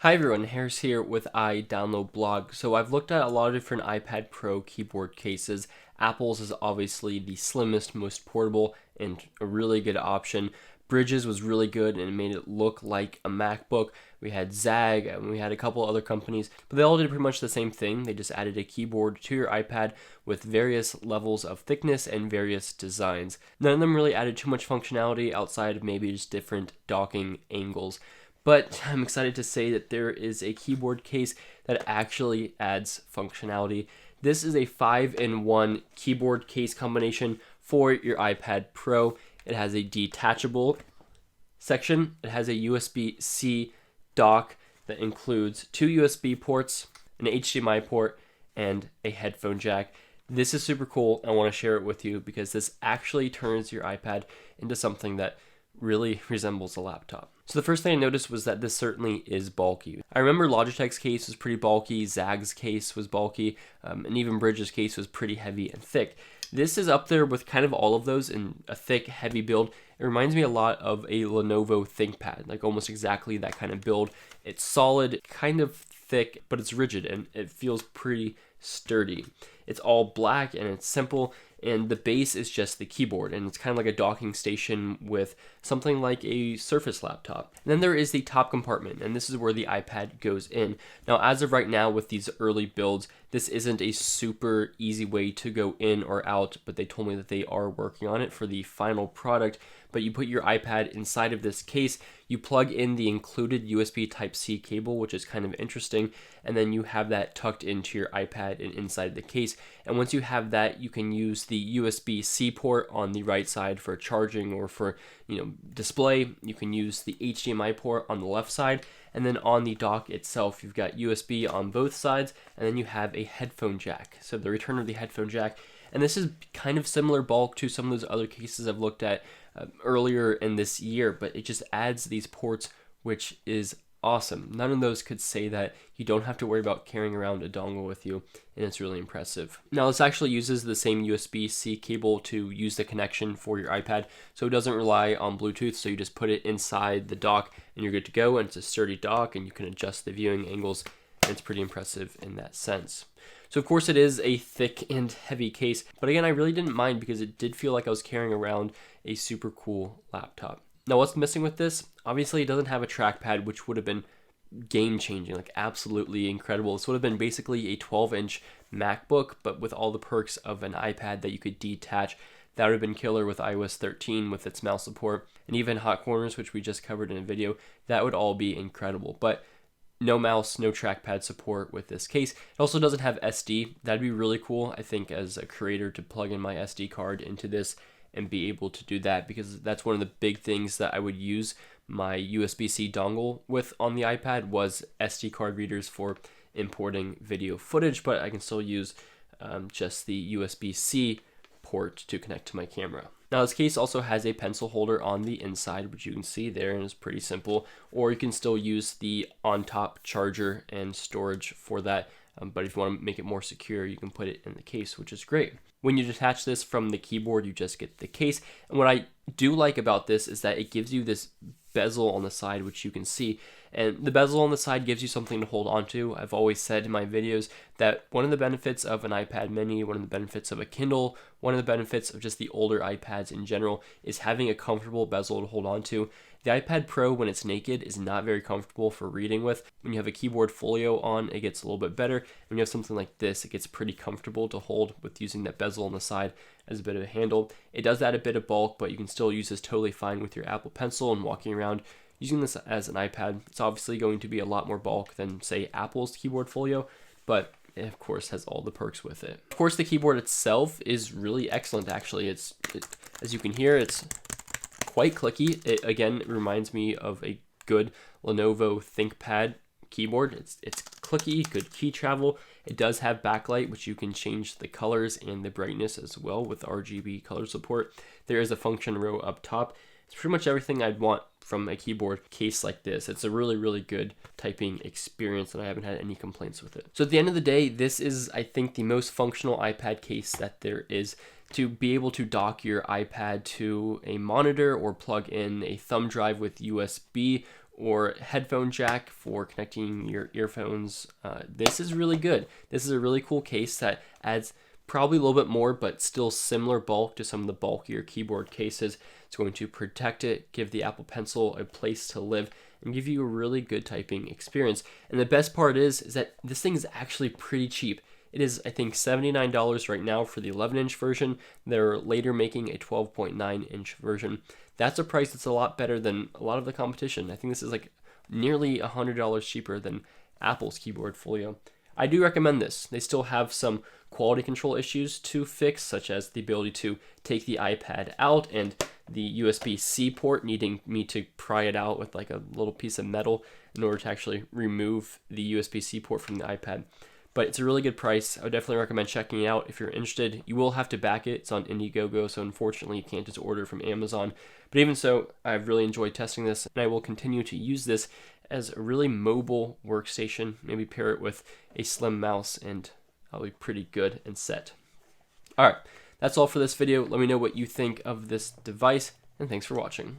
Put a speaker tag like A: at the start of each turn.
A: Hi everyone, Harris here with iDownload Blog. So I've looked at a lot of different iPad Pro keyboard cases. Apple's is obviously the slimmest, most portable, and a really good option. Bridges was really good and it made it look like a MacBook. We had Zag and we had a couple other companies, but they all did pretty much the same thing. They just added a keyboard to your iPad with various levels of thickness and various designs. None of them really added too much functionality outside of maybe just different docking angles. But I'm excited to say that there is a keyboard case that actually adds functionality. This is a 5-in-1 keyboard case combination for your iPad Pro. It has a detachable section. It has a USB-C dock that includes 2 USB ports, an HDMI port, and a headphone jack. This is super cool. I want to share it with you because this actually turns your iPad into something that really resembles a laptop. So the first thing I noticed was that this certainly is bulky. I remember Logitech's case was pretty bulky, Zag's case was bulky, and even Bridge's case was pretty heavy and thick. This is up there with kind of all of those in a thick, heavy build. It reminds me a lot of a Lenovo ThinkPad, like almost exactly that kind of build. It's solid, kind of thick, but it's rigid and it feels pretty sturdy. It's all black and it's simple, and the base is just the keyboard, and it's kind of like a docking station with something like a Surface laptop. And then there is the top compartment, and this is where the iPad goes in. Now, as of right now with these early builds, this isn't a super easy way to go in or out, but they told me that they are working on it for the final product. But you put your iPad inside of this case, you plug in the included USB Type-C cable, which is kind of interesting, and then you have that tucked into your iPad and inside the case. And once you have that, you can use the USB-C port on the right side for charging or for display. You can use the HDMI port on the left side, and then on the dock itself, you've got USB on both sides, and then you have a headphone jack. So the return of the headphone jack. And this is kind of similar bulk to some of those other cases I've looked at earlier in this year, but it just adds these ports, which is awesome. None of those could say that you don't have to worry about carrying around a dongle with you, and it's really impressive. Now, this actually uses the same USB-C cable to use the connection for your iPad, so it doesn't rely on Bluetooth, so you just put it inside the dock and you're good to go, and it's a sturdy dock and you can adjust the viewing angles, and it's pretty impressive in that sense. So of course it is a thick and heavy case, but again, I really didn't mind because it did feel like I was carrying around a super cool laptop. Now, what's missing with this? Obviously, it doesn't have a trackpad, which would have been game-changing, like absolutely incredible. This would have been basically a 12-inch MacBook, but with all the perks of an iPad that you could detach. That would have been killer with iOS 13 with its mouse support, and even hot corners, which we just covered in a video. That would all be incredible, but no mouse, no trackpad support with this case. It also doesn't have SD. That'd be really cool, I think, as a creator to plug in my SD card into this and be able to do that, because that's one of the big things that I would use my USB-C dongle with on the iPad was SD card readers for importing video footage, but I can still use just the USB-C port to connect to my camera. Now, this case also has a pencil holder on the inside, which you can see there, and it's pretty simple, or you can still use the on-top charger and storage for that, but if you want to make it more secure, you can put it in the case, which is great. When you detach this from the keyboard, you just get the case, and what I do like about this is that it gives you this bezel on the side, which you can see, and the bezel on the side gives you something to hold on to. I've always said in my videos that one of the benefits of an iPad mini, one of the benefits of a Kindle, one of the benefits of just the older iPads in general is having a comfortable bezel to hold on to. The iPad Pro, when it's naked, is not very comfortable for reading with. When you have a keyboard folio on, it gets a little bit better. When you have something like this, it gets pretty comfortable to hold with using that bezel on the side as a bit of a handle. It does add a bit of bulk, but you can still use this totally fine with your Apple Pencil and walking around using this as an iPad. It's obviously going to be a lot more bulk than, say, Apple's keyboard folio, but it, of course, has all the perks with it. Of course, the keyboard itself is really excellent, actually. As you can hear, it's quite clicky. It, again, reminds me of a good Lenovo ThinkPad keyboard. It's clicky, good key travel. It does have backlight, which you can change the colors and the brightness as well with RGB color support. There is a function row up top. It's pretty much everything I'd want from a keyboard case like this. It's a really, really good typing experience, and I haven't had any complaints with it. So at the end of the day, this is, I think, the most functional iPad case that there is. To be able to dock your iPad to a monitor or plug in a thumb drive with USB or headphone jack for connecting your earphones. This is really good. This is a really cool case that adds probably a little bit more, but still similar bulk to some of the bulkier keyboard cases. It's going to protect it, give the Apple Pencil a place to live, and give you a really good typing experience. And the best part is that this thing is actually pretty cheap. It is, I think, $79 right now for the 11-inch version. They're later making a 12.9-inch version. That's a price that's a lot better than a lot of the competition. I think this is like nearly $100 cheaper than Apple's keyboard Folio. I do recommend this. They still have some quality control issues to fix, such as the ability to take the iPad out and the USB-C port needing me to pry it out with like a little piece of metal in order to actually remove the USB-C port from the iPad. But it's a really good price. I would definitely recommend checking it out if you're interested. You will have to back it. It's on Indiegogo, so unfortunately you can't just order from Amazon. But even so, I've really enjoyed testing this, and I will continue to use this as a really mobile workstation. Maybe pair it with a slim mouse, and I'll be pretty good and set. All right, that's all for this video. Let me know what you think of this device, and thanks for watching.